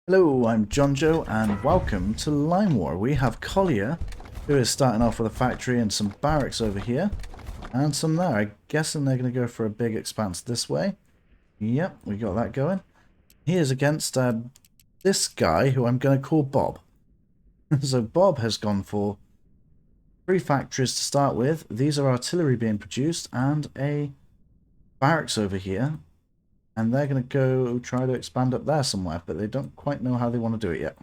Hello, I'm John Joe, and welcome to Lime War. We have Collier, who is starting off with a factory and some barracks over here, and some there. I'm guessing they're going to go for a big expanse this way. Yep, we got that going. He is against this guy, who I'm going to call Bob. So Bob has gone for 3 factories to start with. These are artillery being produced, and a barracks over here. And they're going to go try to expand up there somewhere, but they don't quite know how they want to do it yet.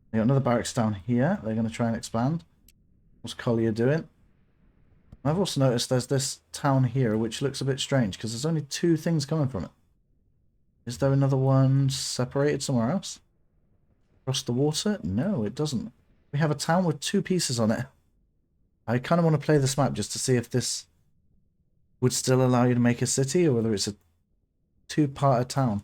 They got another barracks down here. They're going to try and expand. What's Collier doing? I've also noticed there's this town here, which looks a bit strange, because there's only 2 things coming from it. Is there another one separated somewhere else? Across the water? No, it doesn't. We have a town with 2 pieces on it. I kind of want to play this map just to see if this would still allow you to make a city, or whether it's a 2-part town.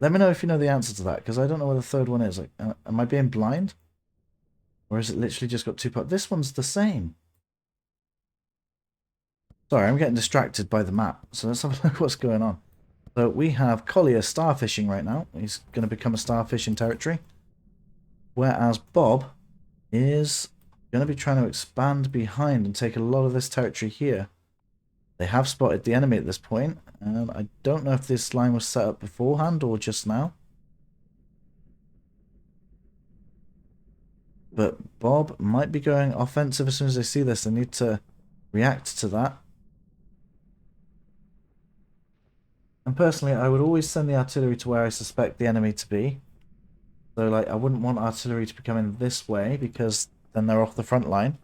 Let me know if you know the answer to that, because I don't know where the third one is. Like, am I being blind? Or is it literally just got 2 parts? This one's the same. Sorry, I'm getting distracted by the map. So let's have a look what's going on. So we have Collier starfishing right now. He's going to become a starfishing territory. Whereas Bob is going to be trying to expand behind and take a lot of this territory here. They have spotted the enemy at this point, and I don't know if this line was set up beforehand or just now. But Bob might be going offensive as soon as they see this. They need to react to that. And personally, I would always send the artillery to where I suspect the enemy to be. So, like, I wouldn't want artillery to be coming this way, because then they're off the front line.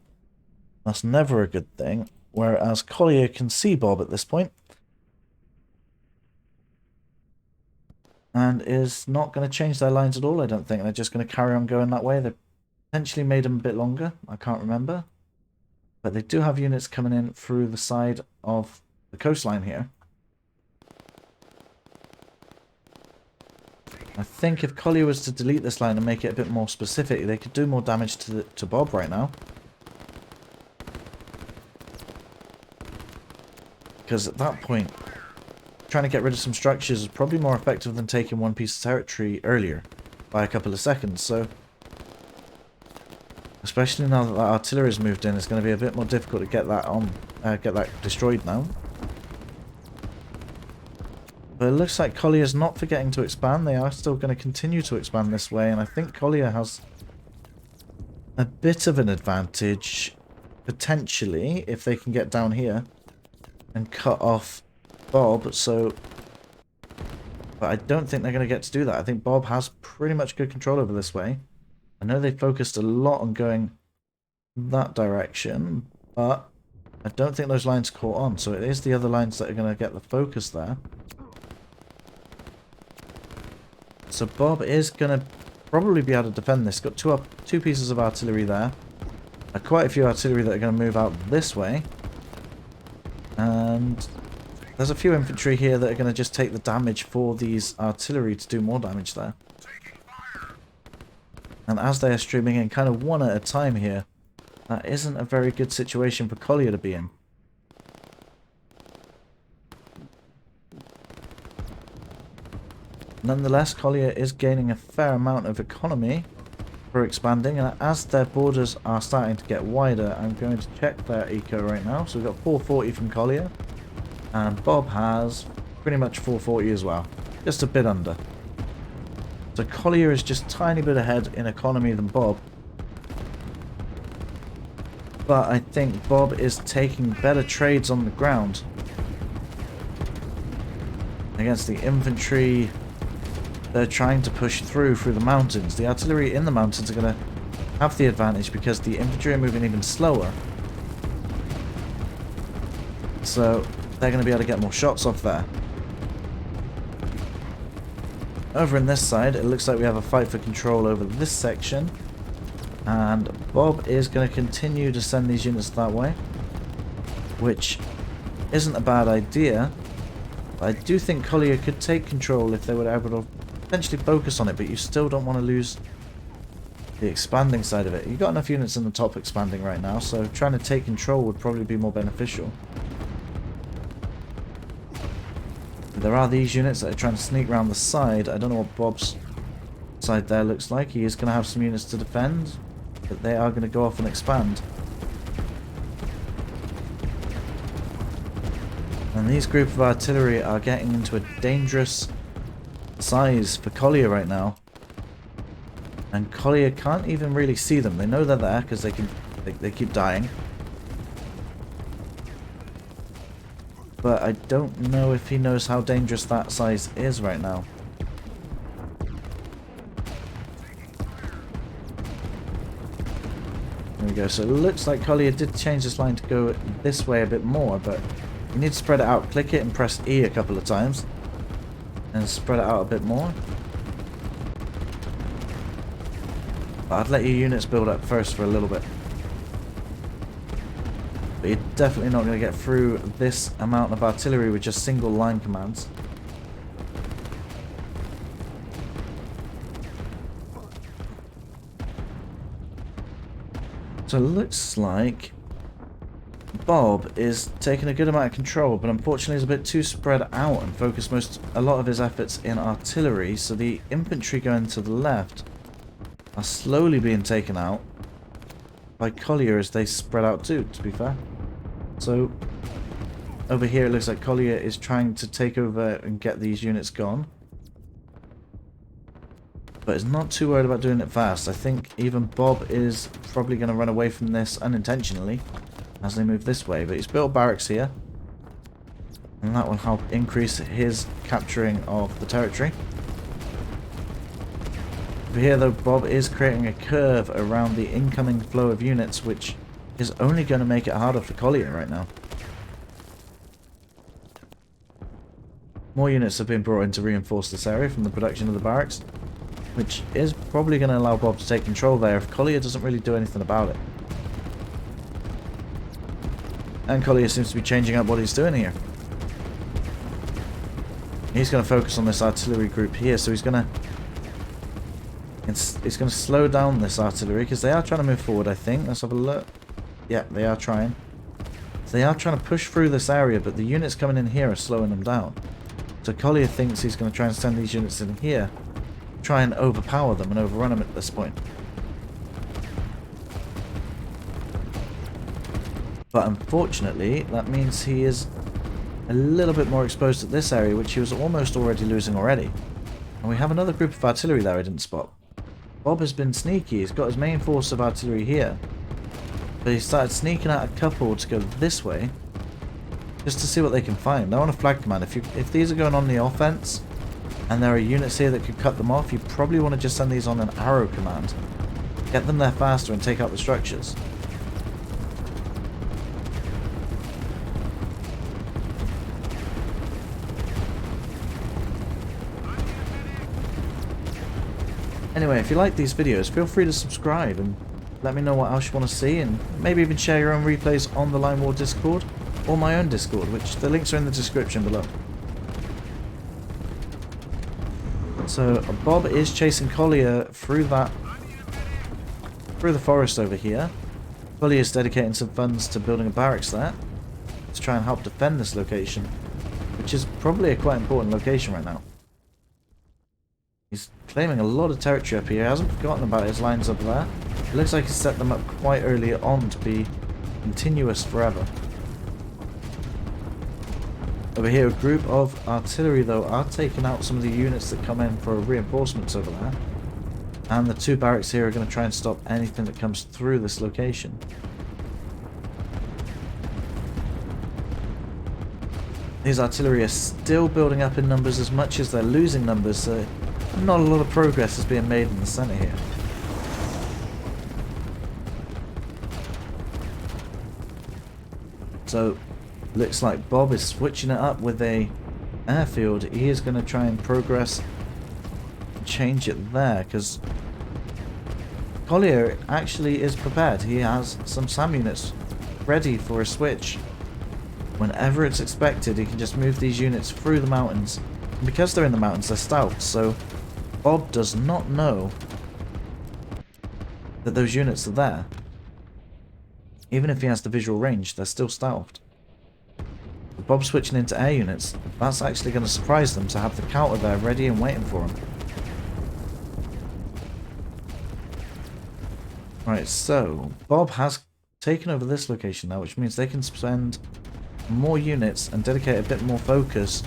That's never a good thing. Whereas Collier can see Bob at this point. And is not going to change their lines at all, I don't think. They're just going to carry on going that way. They potentially made them a bit longer. I can't remember. But they do have units coming in through the side of the coastline here. I think if Collier was to delete this line and make it a bit more specific, they could do more damage to Bob right now. Because at that point, trying to get rid of some structures is probably more effective than taking one piece of territory earlier by a couple of seconds. So, especially now that that artillery has moved in, it's going to be a bit more difficult to get that destroyed now. But it looks like Collier's not forgetting to expand. They are still going to continue to expand this way, and I think Collier has a bit of an advantage potentially if they can get down here and cut off Bob, so... But I don't think they're going to get to do that. I think Bob has pretty much good control over this way. I know they focused a lot on going that direction, but I don't think those lines caught on, so it is the other lines that are going to get the focus there. So Bob is going to probably be able to defend this. Got two pieces of artillery there. Quite a few artillery that are going to move out this way. And there's a few infantry here that are going to just take the damage for these artillery to do more damage there. And as they are streaming in kind of one at a time here, that isn't a very good situation for Collier to be in. Nonetheless, Collier is gaining a fair amount of economy for expanding, and as their borders are starting to get wider, I'm going to check their eco right now. So we've got 440 from Collier, and Bob has pretty much 440 as well, just a bit under. So Collier is just a tiny bit ahead in economy than Bob, but I think Bob is taking better trades on the ground against the infantry. They're trying to push through the mountains. The artillery in the mountains are going to have the advantage because the infantry are moving even slower. So they're going to be able to get more shots off there. Over in this side, it looks like we have a fight for control over this section. And Bob is going to continue to send these units that way, which isn't a bad idea. But I do think Collier could take control if they were able to potentially focus on it, but you still don't want to lose the expanding side of it. You've got enough units in the top expanding right now, so trying to take control would probably be more beneficial. there are these units that are trying to sneak around the side. I don't know what Bob's side there looks like. He is going to have some units to defend, but they are going to go off and expand. And these group of artillery are getting into a dangerous size for Collier right now. And Collier can't even really see them. They know they're there because they keep dying. But I don't know if he knows how dangerous that size is right now. There we go. So it looks like Collier did change this line to go this way a bit more, but you need to spread it out. Click it and press E a couple of times. And spread it out a bit more. But I'd let your units build up first for a little bit. But you're definitely not going to get through this amount of artillery with just single line commands. So it looks like Bob is taking a good amount of control, but unfortunately is a bit too spread out and focused a lot of his efforts in artillery, so the infantry going to the left are slowly being taken out by Collier as they spread out too, to be fair. So over here it looks like Collier is trying to take over and get these units gone, but is not too worried about doing it fast. I think even Bob is probably going to run away from this unintentionally as they move this way, but he's built barracks here, and that will help increase his capturing of the territory. Over here though, Bob is creating a curve around the incoming flow of units, which is only going to make it harder for Collier right now. More units have been brought in to reinforce this area from the production of the barracks, which is probably going to allow Bob to take control there if Collier doesn't really do anything about it. And Collier seems to be changing up what he's doing here. He's going to focus on this artillery group here, so he's going to slow down this artillery because they are trying to move forward, I think. Let's have a look. Yeah, they are trying. So they are trying to push through this area, but the units coming in here are slowing them down. So Collier thinks he's going to try and send these units in here, try and overpower them and overrun them at this point. But unfortunately, that means he is a little bit more exposed at this area, which he was almost already losing already. And we have another group of artillery there I didn't spot. Bob has been sneaky. He's got his main force of artillery here, but he started sneaking out a couple to go this way, just to see what they can find. Now on a flag command, if these are going on the offense, and there are units here that could cut them off, you probably want to just send these on an arrow command. Get them there faster and take out the structures. Anyway, if you like these videos, feel free to subscribe and let me know what else you want to see, and maybe even share your own replays on the Line War Discord or my own Discord, which the links are in the description below. So Bob is chasing Collier through the forest over here. Collier is dedicating some funds to building a barracks there to try and help defend this location, which is probably a quite important location right now. He's claiming a lot of territory up here. He hasn't forgotten about his lines up there. It looks like he set them up quite early on to be continuous forever. Over here, a group of artillery though are taking out some of the units that come in for reinforcements over there. And the two barracks here are going to try and stop anything that comes through this location. These artillery are still building up in numbers as much as they're losing numbers, so not a lot of progress is being made in the center here. So, looks like Bob is switching it up with a airfield. He is going to try and progress, change it there, because Collier actually is prepared. He has some SAM units ready for a switch. Whenever it's expected, he can just move these units through the mountains. And because they're in the mountains, they're stealthed, so Bob does not know that those units are there. Even if he has the visual range, they're still stealthed. Bob switching into air units, that's actually going to surprise them to have the counter there ready and waiting for them. Right, so Bob has taken over this location now, which means they can spend more units and dedicate a bit more focus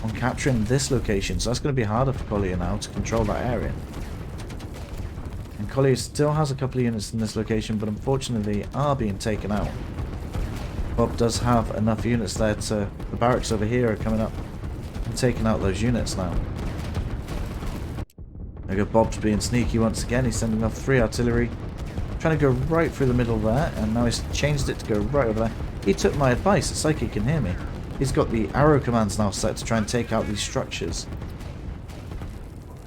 on capturing this location. So that's going to be harder for Collier now to control that area. And Collier still has a couple of units in this location, but unfortunately are being taken out. Bob does have enough units there to... The barracks over here are coming up and taking out those units now. There we go, Bob's being sneaky once again. He's sending off 3 artillery. Trying to go right through the middle there, and now he's changed it to go right over there. He took my advice. It's like he can hear me. He's got the arrow commands now set to try and take out these structures.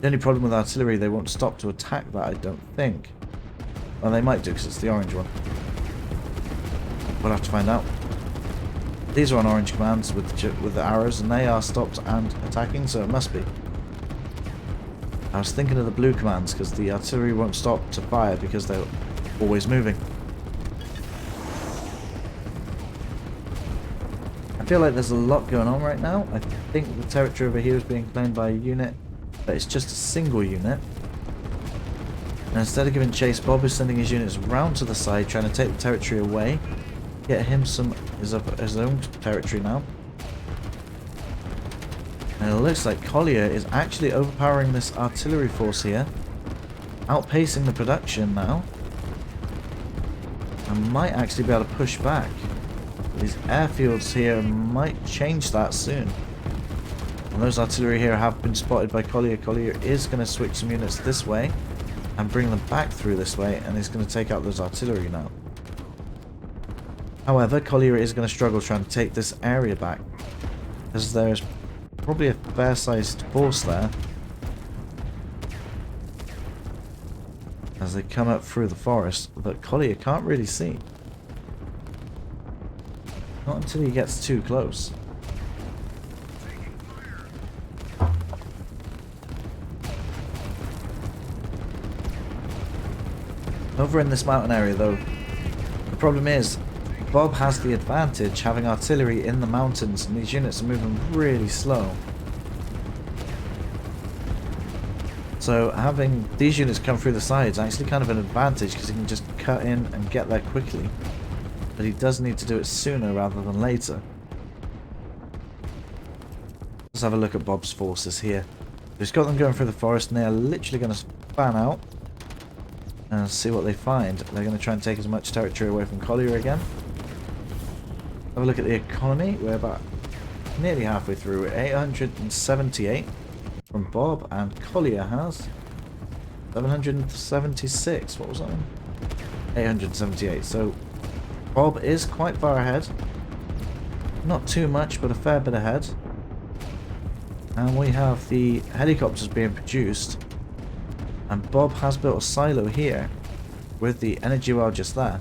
The only problem with artillery, they won't stop to attack that, I don't think. Well, they might do because it's the orange one. We'll have to find out. These are on orange commands with the arrows, and they are stopped and attacking, so it must be. I was thinking of the blue commands because the artillery won't stop to fire because they're always moving. I feel like there's a lot going on right now. I think the territory over here is being claimed by a unit, but it's just a single unit. And instead of giving chase, Bob is sending his units round to the side, trying to take the territory away, get him some his own territory now. And it looks like Collier is actually overpowering this artillery force here, outpacing the production now. And might actually be able to push back. These airfields here might change that soon. And those artillery here have been spotted by Collier. Collier is going to switch some units this way and bring them back through this way, and he's going to take out those artillery now. However, Collier is going to struggle trying to take this area back, as there's probably a fair-sized force there as they come up through the forest that Collier can't really see. Not until he gets too close. Over in this mountain area though, the problem is Bob has the advantage having artillery in the mountains, and these units are moving really slow. So having these units come through the sides is actually kind of an advantage because he can just cut in and get there quickly. But he does need to do it sooner rather than later. Let's have a look at Bob's forces here. He's got them going through the forest, and they are literally going to span out and see what they find. They're going to try and take as much territory away from Collier again. Have a look at the economy. We're about nearly halfway through. We're 878 from Bob, and Collier has 776. What was that one? 878. So Bob is quite far ahead. Not too much, but a fair bit ahead. And we have the helicopters being produced. And Bob has built a silo here with the energy well just there.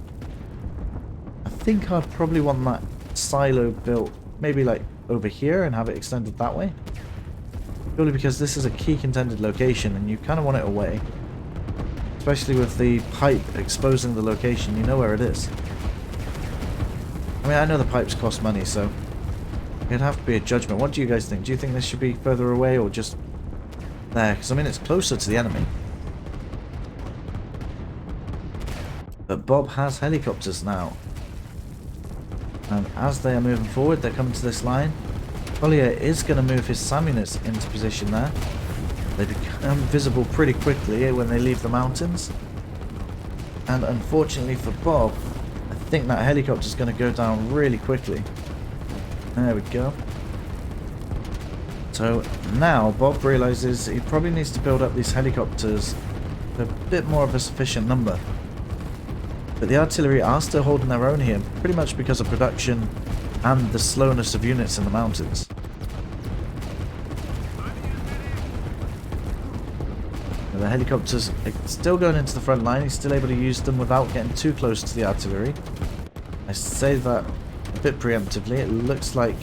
I think I'd probably want that silo built maybe like over here and have it extended that way. Purely because this is a key contended location and you kind of want it away. Especially with the pipe exposing the location, you know where it is. I mean, I know the pipes cost money, so it'd have to be a judgment. What do you guys think? Do you think this should be further away or just there? Because I mean, it's closer to the enemy. But Bob has helicopters now. And as they are moving forward, they're coming to this line. Collier is going to move his SAM units into position there. They become visible pretty quickly when they leave the mountains. And unfortunately for Bob, I think that helicopter is going to go down really quickly. There we go. So now Bob realizes he probably needs to build up these helicopters to a bit more of a sufficient number. But the artillery are still holding their own here, pretty much because of production and the slowness of units in the mountains. And the helicopters are still going into the front line. He's still able to use them without getting too close to the artillery. I say that a bit preemptively. It looks like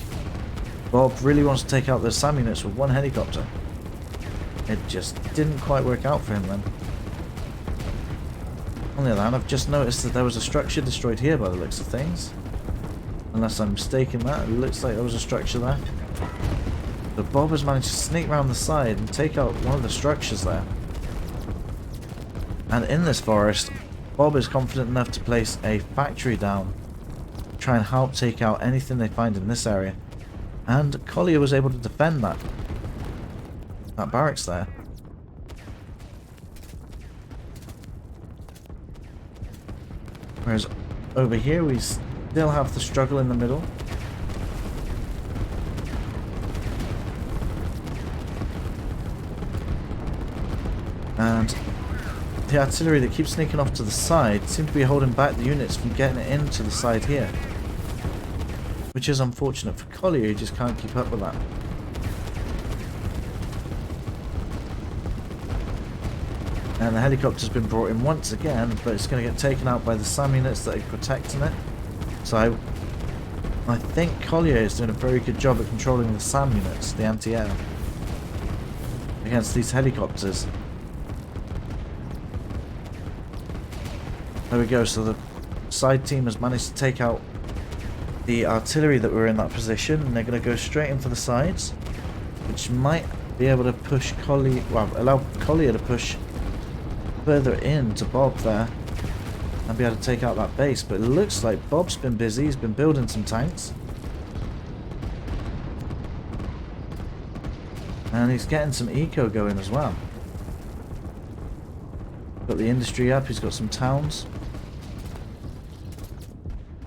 Bob really wants to take out those SAM units with one helicopter. It just didn't quite work out for him then. On the other hand, I've just noticed that there was a structure destroyed here by the looks of things. Unless I'm mistaken that. It looks like there was a structure there. But Bob has managed to sneak around the side and take out one of the structures there. And in this forest, Bob is confident enough to place a factory down. Try and help take out anything they find in this area. And Collier was able to defend that barracks there. Whereas over here we still have the struggle in the middle. And the artillery that keeps sneaking off to the side seem to be holding back the units from getting it into the side here. Which is unfortunate for Collier, he just can't keep up with that. And the helicopter's been brought in once again, but it's going to get taken out by the SAM units that are protecting it. So I think Collier is doing a very good job at controlling the SAM units, the anti-air, against these helicopters. There we go, so the side team has managed to take out the artillery that were in that position, and they're going to go straight in for the sides, which might be able to push Collier, well, allow Collier to push further in to Bob there and be able to take out that base. But it looks like Bob's been busy, he's been building some tanks. And he's getting some eco going as well. Got the industry up, he's got some towns.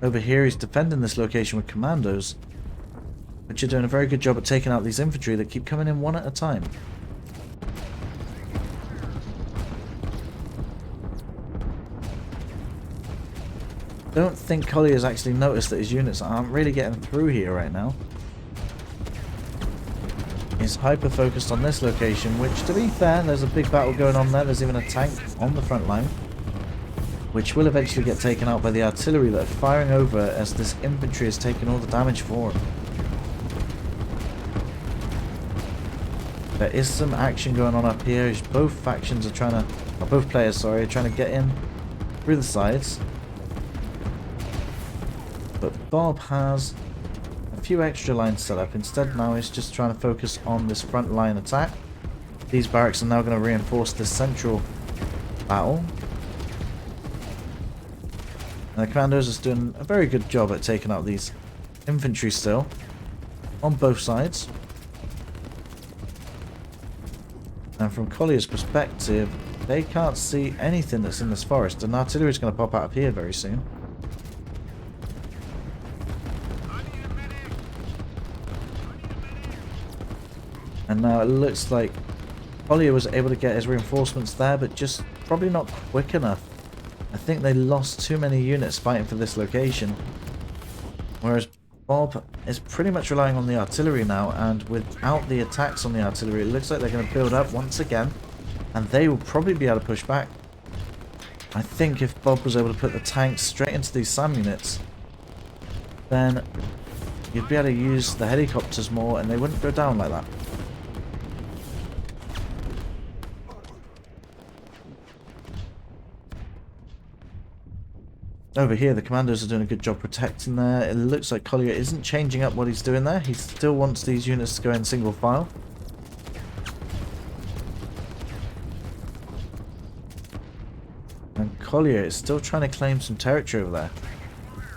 Over here he's defending this location with commandos, which are doing a very good job at taking out these infantry that keep coming in one at a time. Don't think Collier's actually noticed that his units aren't really getting through here right now. He's hyper focused on this location, which, to be fair, there's a big battle going on there. There's even a tank on the front line, which will eventually get taken out by the artillery that are firing over as this infantry is taking all the damage for it. There is some action going on up here. Both factions are trying to, or both players, sorry, are trying to get in through the sides. But Bob has a few extra lines set up. Instead now he's just trying to focus on this front line attack. These barracks are now going to reinforce this central battle. And the commandos is doing a very good job at taking out these infantry still on both sides. And from Collier's perspective, they can't see anything that's in this forest, and artillery is going to pop out of here very soon. And now it looks like Collier was able to get his reinforcements there, but just probably not quick enough. I think they lost too many units fighting for this location. Whereas Bob is pretty much relying on the artillery now, and without the attacks on the artillery, it looks like they're going to build up once again, and they will probably be able to push back. I think if Bob was able to put the tanks straight into these SAM units, then you'd be able to use the helicopters more and they wouldn't go down like that. Over here, the commandos are doing a good job protecting there. It looks like Collier isn't changing up what he's doing there. He still wants these units to go in single file. And Collier is still trying to claim some territory over there.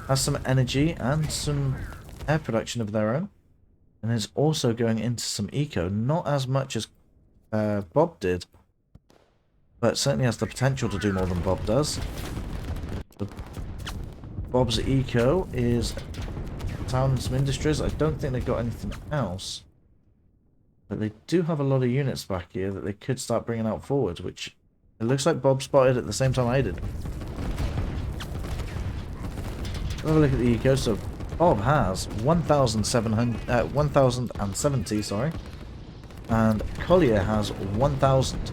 Has some energy and some air production of their own. And is also going into some eco. Not as much as Bob did, but certainly has the potential to do more than Bob does. Bob's eco is a town and some industries. I don't think they've got anything else. But they do have a lot of units back here that they could start bringing out forward, which it looks like Bob spotted at the same time I did. Have a look at the eco. So Bob has 1,070, sorry. And Collier has 1,000.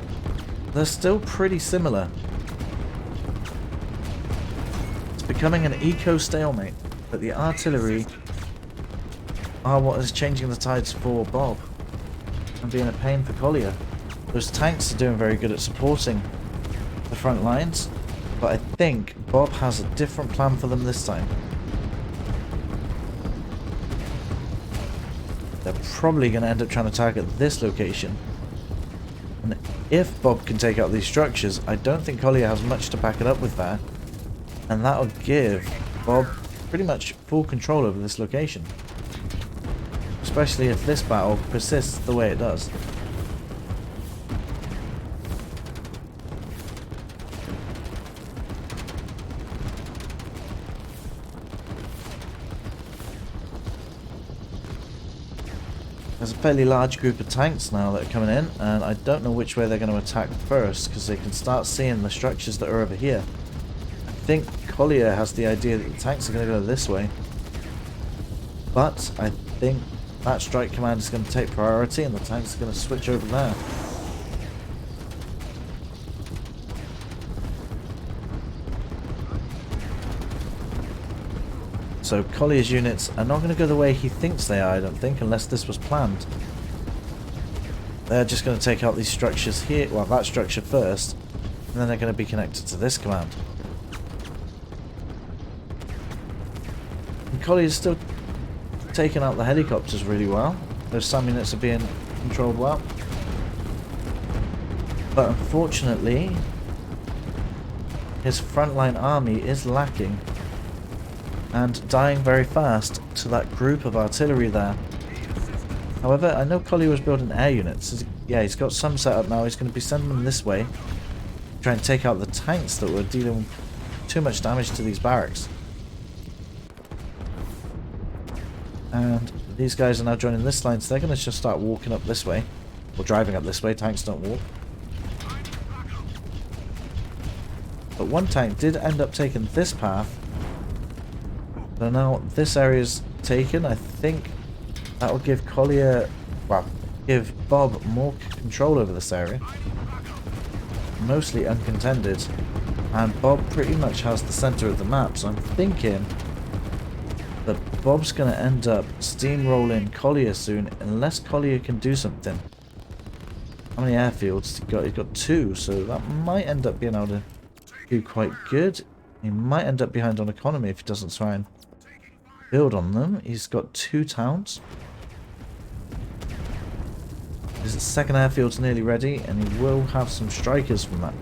They're still pretty similar. Becoming an eco stalemate, but the artillery are what is changing the tides for Bob and being a pain for Collier. Those tanks are doing very good at supporting the front lines, but I think Bob has a different plan for them this time. they're probably going to end up trying to target this location. And if Bob can take out these structures, I don't think Collier has much to back it up with there. And that'll give Bob pretty much full control over this location. Especially if this battle persists the way it does. There's a fairly large group of tanks now that are coming in, and I don't know which way they're going to attack first, because they can start seeing the structures that are over here. I think Collier has the idea that the tanks are going to go this way, but I think that strike command is going to take priority and the tanks are going to switch over there. So Collier's units are not going to go the way he thinks they are, I don't think, unless this was planned. They're just going to take out these structures here, well, that structure first, and then they're going to be connected to this command. And Collier's still taking out the helicopters really well. Those SAM units are being controlled well. But unfortunately, his frontline army is lacking and dying very fast to that group of artillery there. However, I know Collier was building air units. Yeah, he's got some set up now. He's going to be sending them this way, try and take out the tanks that were dealing too much damage to these barracks. And these guys are now joining this line, so they're going to just start walking up this way, or driving up this way. Tanks don't walk. But one tank did end up taking this path. So now this area's taken. I think that will give Collier, well, give Bob more control over this area. Mostly uncontended. And Bob pretty much has the center of the map, so I'm thinking that Bob's going to end up steamrolling Collier soon, unless Collier can do something. How many airfields has he got? He's got 2, so that might end up being able to do quite good. He might end up behind on economy if he doesn't try and build on them. He's got 2 towns. His second airfield's nearly ready, and he will have some strikers from that.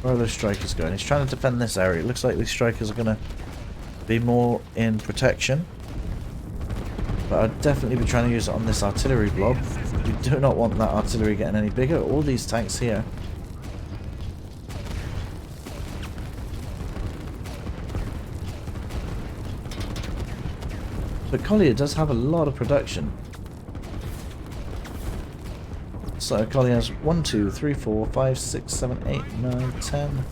Where are those strikers going? He's trying to defend this area. It looks like these strikers are going to be more in protection. But I'd definitely be trying to use it on this artillery blob. You do not want that artillery getting any bigger. All these tanks here. But Collier does have a lot of production. So Collier has 1, 2, 3, 4, 5, 6, 7, 8, 9, 10,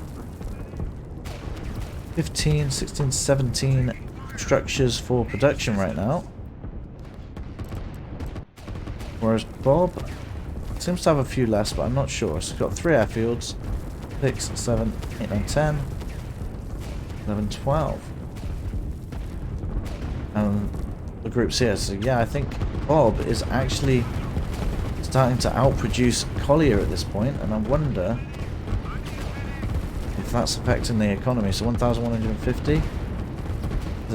15, 16, 17 structures for production right now. Whereas Bob seems to have a few less, but I'm not sure. So he's got 3 airfields. 6, 7, 8, 9, 10, 11, 12. And the group's here. So yeah, I think Bob is actually starting to outproduce Collier at this point, and I wonder if that's affecting the economy. So 1,150,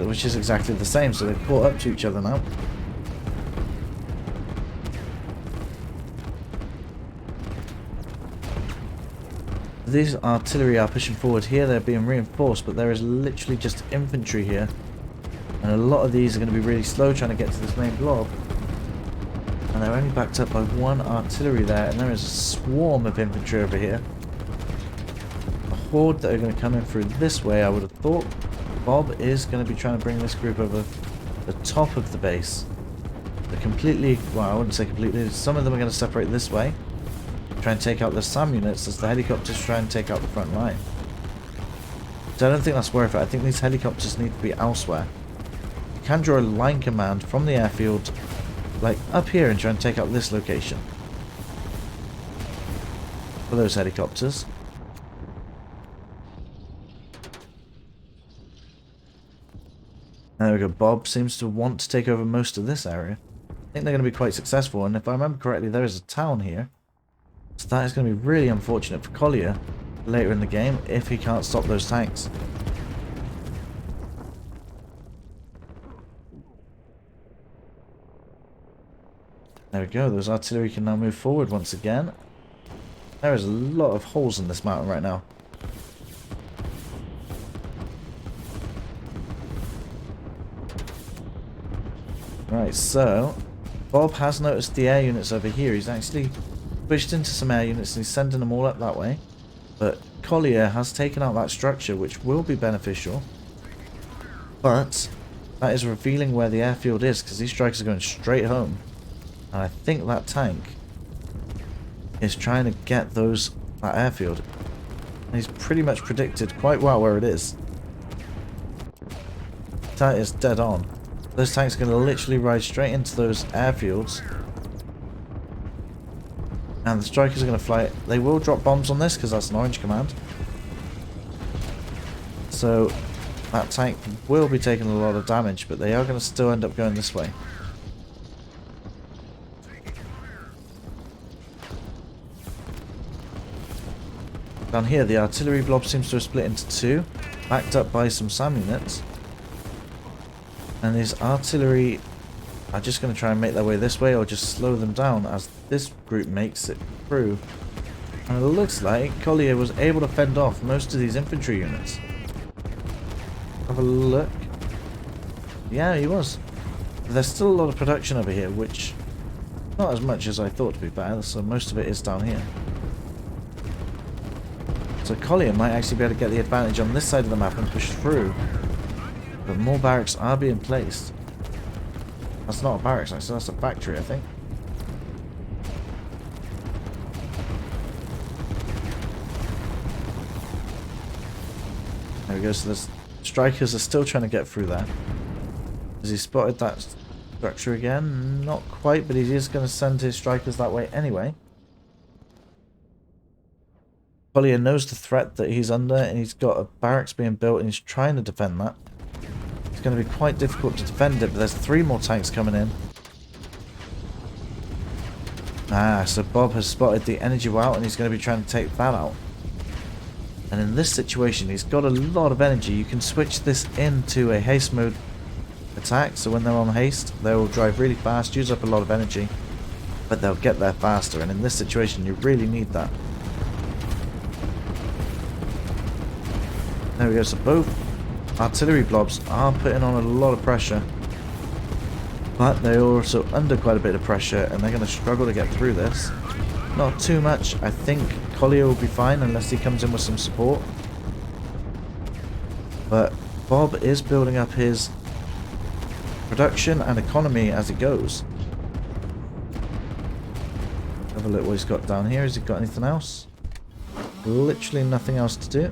which is exactly the same, so they've caught up to each other now. These artillery are pushing forward here. They're being reinforced, but there is literally just infantry here, and a lot of these are going to be really slow trying to get to this main blob. And they're only backed up by 1 artillery there, and there is a swarm of infantry over here. A horde that are going to come in through this way, I would have thought. Bob is going to be trying to bring this group over the top of the base. They're completely, well, I wouldn't say completely, some of them are going to separate this way, try and take out the SAM units as the helicopters try and take out the front line. So I don't think that's worth it. I think these helicopters need to be elsewhere. You can draw a line command from the airfield, like up here, and try and take out this location for those helicopters. There we go. Bob seems to want to take over most of this area. I think they're going to be quite successful, and if I remember correctly, there is a town here. So that is going to be really unfortunate for Collier later in the game if he can't stop those tanks. There we go, those artillery can now move forward once again. There is a lot of holes in this mountain right now. Right, so Bob has noticed the air units over here. He's actually pushed into some air units and he's sending them all up that way. But Collier has taken out that structure, which will be beneficial. But that is revealing where the airfield is, because these strikers are going straight home. And I think that tank is trying to get that airfield. And he's pretty much predicted quite well where it is. That is dead on. Those tanks are going to literally ride straight into those airfields. And the strikers are going to fly it. They will drop bombs on this because that's an orange command. So that tank will be taking a lot of damage, but they are going to still end up going this way. Down here, the artillery blob seems to have split into two, backed up by some SAM units. And these artillery are just going to try and make their way this way or just slow them down as this group makes it through. And it looks like Collier was able to fend off most of these infantry units. Have a look. Yeah, he was. But there's still a lot of production over here, which not as much as I thought to be fair, so most of it is down here. So Collier might actually be able to get the advantage on this side of the map and push through. But more barracks are being placed. That's not a barracks actually, that's a factory I think. There we go, so the strikers are still trying to get through there. Has he spotted that structure again? Not quite, but he is going to send his strikers that way anyway. Collier knows the threat that he's under and he's got a barracks being built and he's trying to defend that. It's going to be quite difficult to defend it, but there's 3 more tanks coming in. Ah, so Bob has spotted the energy well and he's going to be trying to take that out. And in this situation, he's got a lot of energy. You can switch this into a haste mode attack, so when they're on haste, they will drive really fast, use up a lot of energy, but they'll get there faster, and in this situation, you really need that. There we go, so both artillery blobs are putting on a lot of pressure, but they're also under quite a bit of pressure and they're going to struggle to get through this. Not too much. I think Collier will be fine unless he comes in with some support. But Bob is building up his production and economy as he goes. Have a look what he's got down here. Has he got anything else? Literally nothing else to do.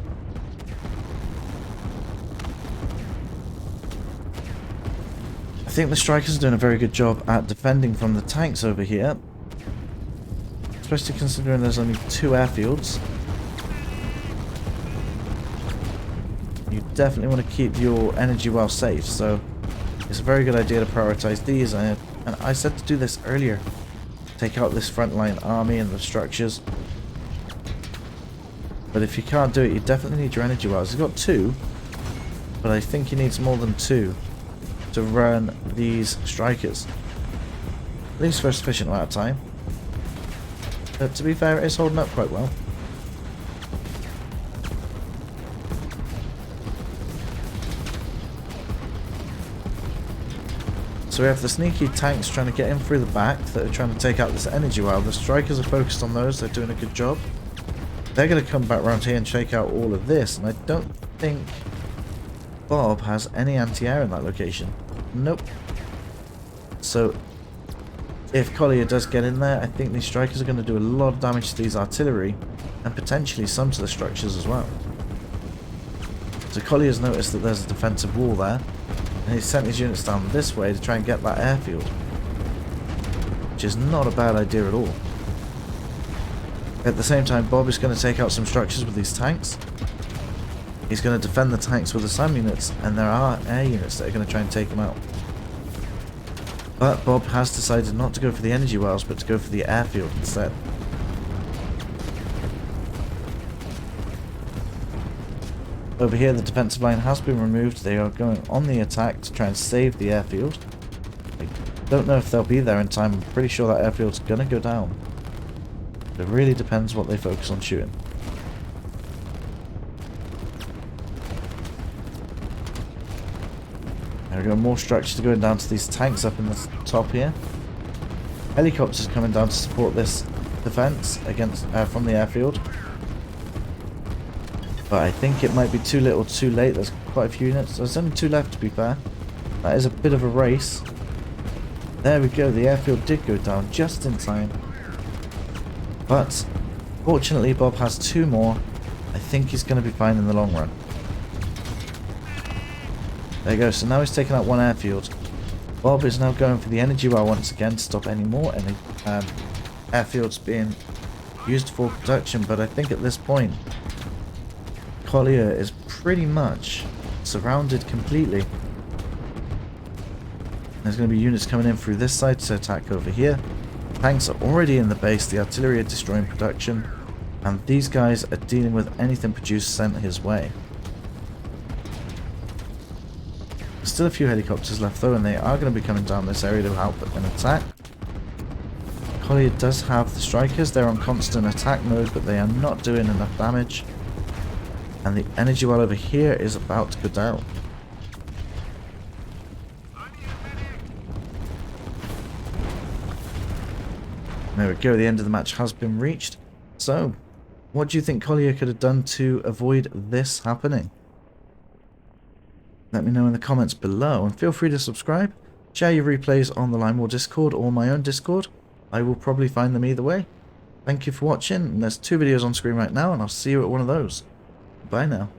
I think the strikers are doing a very good job at defending from the tanks over here. Especially considering there's only 2 airfields. You definitely want to keep your energy well safe, so it's a very good idea to prioritize these. And I said to do this earlier. Take out this frontline army and the structures. But if you can't do it, you definitely need your energy wells. He's got 2, but I think he needs more than 2 to run these strikers. At least for a sufficient amount of time. But to be fair, it's holding up quite well. So we have the sneaky tanks trying to get in through the back that are trying to take out this energy well. The strikers are focused on those, they're doing a good job. They're going to come back around here and shake out all of this, and I don't think Bob has any anti-air in that location. Nope. So if Collier does get in there, I think these strikers are going to do a lot of damage to these artillery and potentially some to the structures as well. So Collier's noticed that there's a defensive wall there and he's sent his units down this way to try and get that airfield, which is not a bad idea at all. At the same time, Bob is going to take out some structures with these tanks. He's going to defend the tanks with the SAM units, and there are air units that are going to try and take him out. But Bob has decided not to go for the energy wells, but to go for the airfield instead. Over here, the defensive line has been removed. They are going on the attack to try and save the airfield. I Don't know if they'll be there in time. I'm pretty sure that airfield's gonna go down. It really depends what they focus on shooting. There we go, more structures going down to these tanks up in the top here. Helicopters coming down to support this defense against from the airfield. But I think it might be too little too late. There's quite a few units. There's only 2 left, to be fair. That is a bit of a race. There we go, the airfield did go down just in time. But fortunately Bob has 2 more. I think he's going to be fine in the long run. There you go, so now he's taken out 1 airfield. Bob is now going for the energy well once again to stop any more airfields being used for production. But I think at this point, Collier is pretty much surrounded completely. There's going to be units coming in through this side to attack over here. Tanks are already in the base, the artillery are destroying production, and these guys are dealing with anything produced sent his way. There's still a few helicopters left though, and they are going to be coming down this area to help an attack. Collier does have the strikers, they're on constant attack mode, but they are not doing enough damage. And the energy well over here is about to go down. There we go, the end of the match has been reached. So, what do you think Collier could have done to avoid this happening? Let me know in the comments below, and feel free to subscribe. Share your replays on the Line War Discord or my own Discord. I will probably find them either way. Thank you for watching, and there's 2 videos on screen right now, and I'll see you at one of those. Bye now.